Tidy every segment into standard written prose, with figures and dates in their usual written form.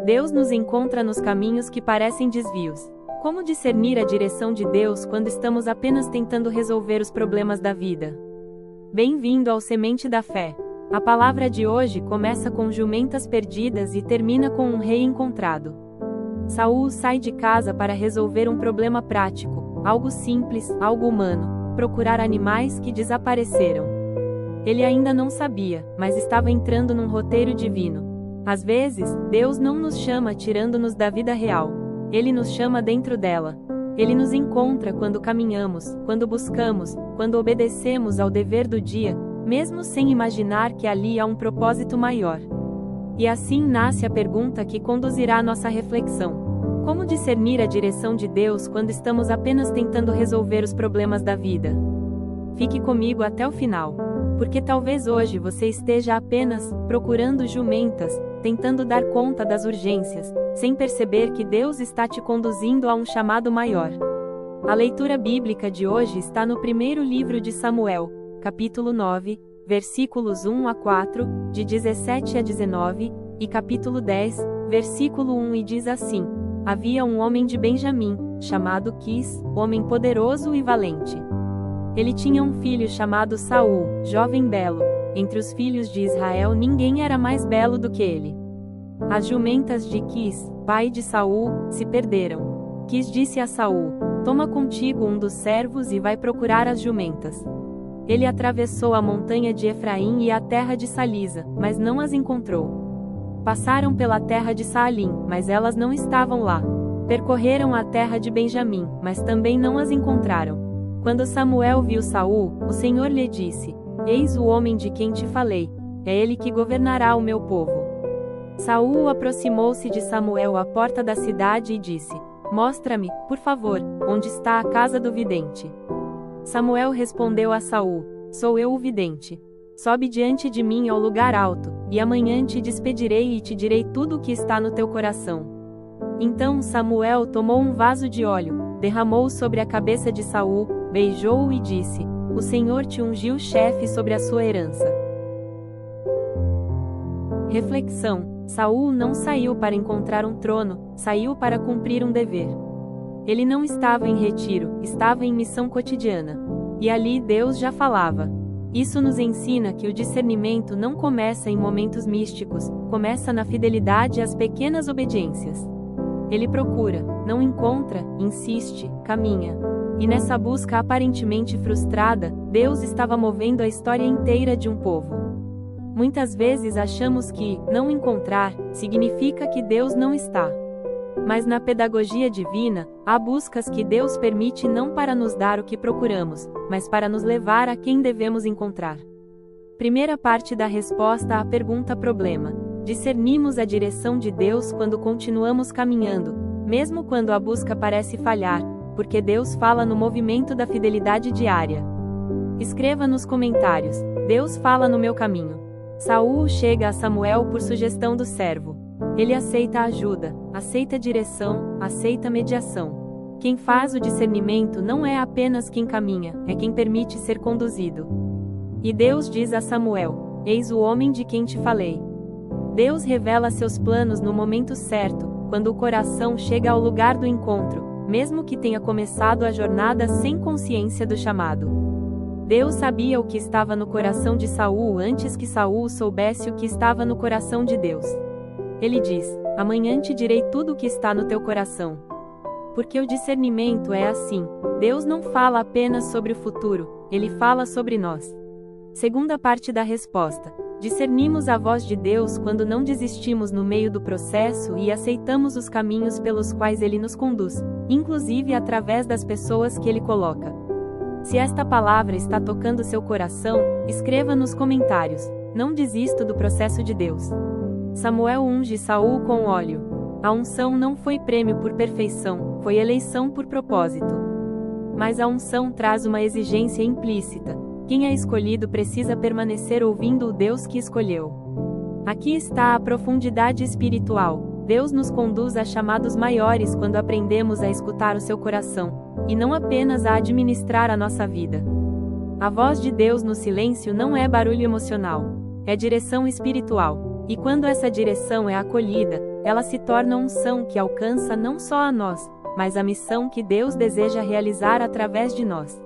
Deus nos encontra nos caminhos que parecem desvios. Como discernir a direção de Deus quando estamos apenas tentando resolver os problemas da vida? Bem-vindo ao Semente da Fé. A palavra de hoje começa com jumentas perdidas e termina com um rei encontrado. Saul sai de casa para resolver um problema prático, algo simples, algo humano, procurar animais que desapareceram. Ele ainda não sabia, mas estava entrando num roteiro divino. Às vezes, Deus não nos chama tirando-nos da vida real. Ele nos chama dentro dela. Ele nos encontra quando caminhamos, quando buscamos, quando obedecemos ao dever do dia, mesmo sem imaginar que ali há um propósito maior. E assim nasce a pergunta que conduzirá a nossa reflexão: como discernir a direção de Deus quando estamos apenas tentando resolver os problemas da vida? Fique comigo até o final, porque talvez hoje você esteja apenas procurando jumentas, tentando dar conta das urgências, sem perceber que Deus está te conduzindo a um chamado maior. A leitura bíblica de hoje está no primeiro livro de Samuel, capítulo 9, versículos 1 a 4, de 17 a 19, e capítulo 10, versículo 1 e diz assim: Havia um homem de Benjamim, chamado Quis, homem poderoso e valente. Ele tinha um filho chamado Saul, jovem belo. Entre os filhos de Israel ninguém era mais belo do que ele. As jumentas de Quis, pai de Saul, se perderam. Quis disse a Saul: Toma contigo um dos servos e vai procurar as jumentas. Ele atravessou a montanha de Efraim e a terra de Salisa, mas não as encontrou. Passaram pela terra de Saalim, mas elas não estavam lá. Percorreram a terra de Benjamim, mas também não as encontraram. Quando Samuel viu Saul, o Senhor lhe disse: Eis o homem de quem te falei, é ele que governará o meu povo. Saul aproximou-se de Samuel à porta da cidade e disse: Mostra-me, por favor, onde está a casa do vidente. Samuel respondeu a Saul: Sou eu o vidente. Sobe diante de mim ao lugar alto, e amanhã te despedirei e te direi tudo o que está no teu coração. Então Samuel tomou um vaso de óleo, derramou-o sobre a cabeça de Saul, beijou-o e disse: O Senhor te ungiu chefe sobre a sua herança. Reflexão: Saul não saiu para encontrar um trono, saiu para cumprir um dever. Ele não estava em retiro, estava em missão cotidiana. E ali Deus já falava. Isso nos ensina que o discernimento não começa em momentos místicos, começa na fidelidade às pequenas obediências. Ele procura, não encontra, insiste, caminha. E nessa busca aparentemente frustrada, Deus estava movendo a história inteira de um povo. Muitas vezes achamos que não encontrar significa que Deus não está. Mas na pedagogia divina, há buscas que Deus permite não para nos dar o que procuramos, mas para nos levar a quem devemos encontrar. Primeira parte da resposta à pergunta problema: discernimos a direção de Deus quando continuamos caminhando, mesmo quando a busca parece falhar, porque Deus fala no movimento da fidelidade diária. Escreva nos comentários: Deus fala no meu caminho. Saul chega a Samuel por sugestão do servo. Ele aceita ajuda, aceita direção, aceita mediação. Quem faz o discernimento não é apenas quem caminha, é quem permite ser conduzido. E Deus diz a Samuel: Eis o homem de quem te falei. Deus revela seus planos no momento certo, quando o coração chega ao lugar do encontro, mesmo que tenha começado a jornada sem consciência do chamado. Deus sabia o que estava no coração de Saul antes que Saul soubesse o que estava no coração de Deus. Ele diz: Amanhã te direi tudo o que está no teu coração. Porque o discernimento é assim: Deus não fala apenas sobre o futuro, Ele fala sobre nós. Segunda parte da resposta: discernimos a voz de Deus quando não desistimos no meio do processo e aceitamos os caminhos pelos quais Ele nos conduz, inclusive através das pessoas que Ele coloca. Se esta palavra está tocando seu coração, escreva nos comentários: Não desisto do processo de Deus. Samuel unge Saul com óleo. A unção não foi prêmio por perfeição, foi eleição por propósito. Mas a unção traz uma exigência implícita: quem é escolhido precisa permanecer ouvindo o Deus que escolheu. Aqui está a profundidade espiritual. Deus nos conduz a chamados maiores quando aprendemos a escutar o seu coração, e não apenas a administrar a nossa vida. A voz de Deus no silêncio não é barulho emocional, é direção espiritual. E quando essa direção é acolhida, ela se torna unção que alcança não só a nós, mas a missão que Deus deseja realizar através de nós.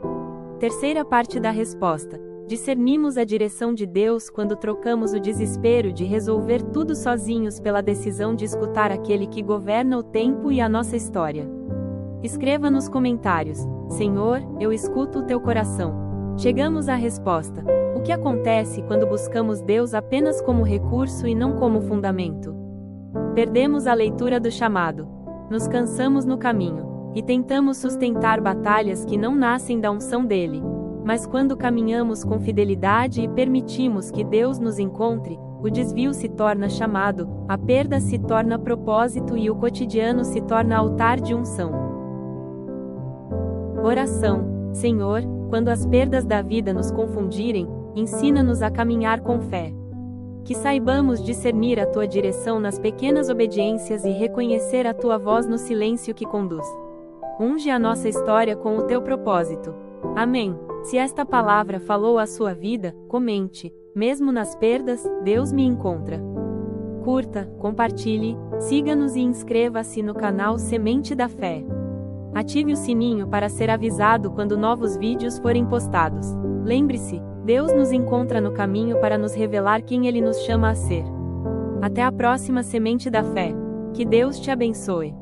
Terceira parte da resposta: discernimos a direção de Deus quando trocamos o desespero de resolver tudo sozinhos pela decisão de escutar aquele que governa o tempo e a nossa história. Escreva nos comentários: Senhor, eu escuto o teu coração. Chegamos à resposta: o que acontece quando buscamos Deus apenas como recurso e não como fundamento? Perdemos a leitura do chamado. Nos cansamos no caminho, e tentamos sustentar batalhas que não nascem da unção dele. Mas quando caminhamos com fidelidade e permitimos que Deus nos encontre, o desvio se torna chamado, a perda se torna propósito e o cotidiano se torna altar de unção. Oração: Senhor, quando as perdas da vida nos confundirem, ensina-nos a caminhar com fé. Que saibamos discernir a tua direção nas pequenas obediências e reconhecer a tua voz no silêncio que conduz. Unge a nossa história com o teu propósito. Amém. Se esta palavra falou à sua vida, comente: mesmo nas perdas, Deus me encontra. Curta, compartilhe, siga-nos e inscreva-se no canal Semente da Fé. Ative o sininho para ser avisado quando novos vídeos forem postados. Lembre-se, Deus nos encontra no caminho para nos revelar quem Ele nos chama a ser. Até a próxima Semente da Fé. Que Deus te abençoe.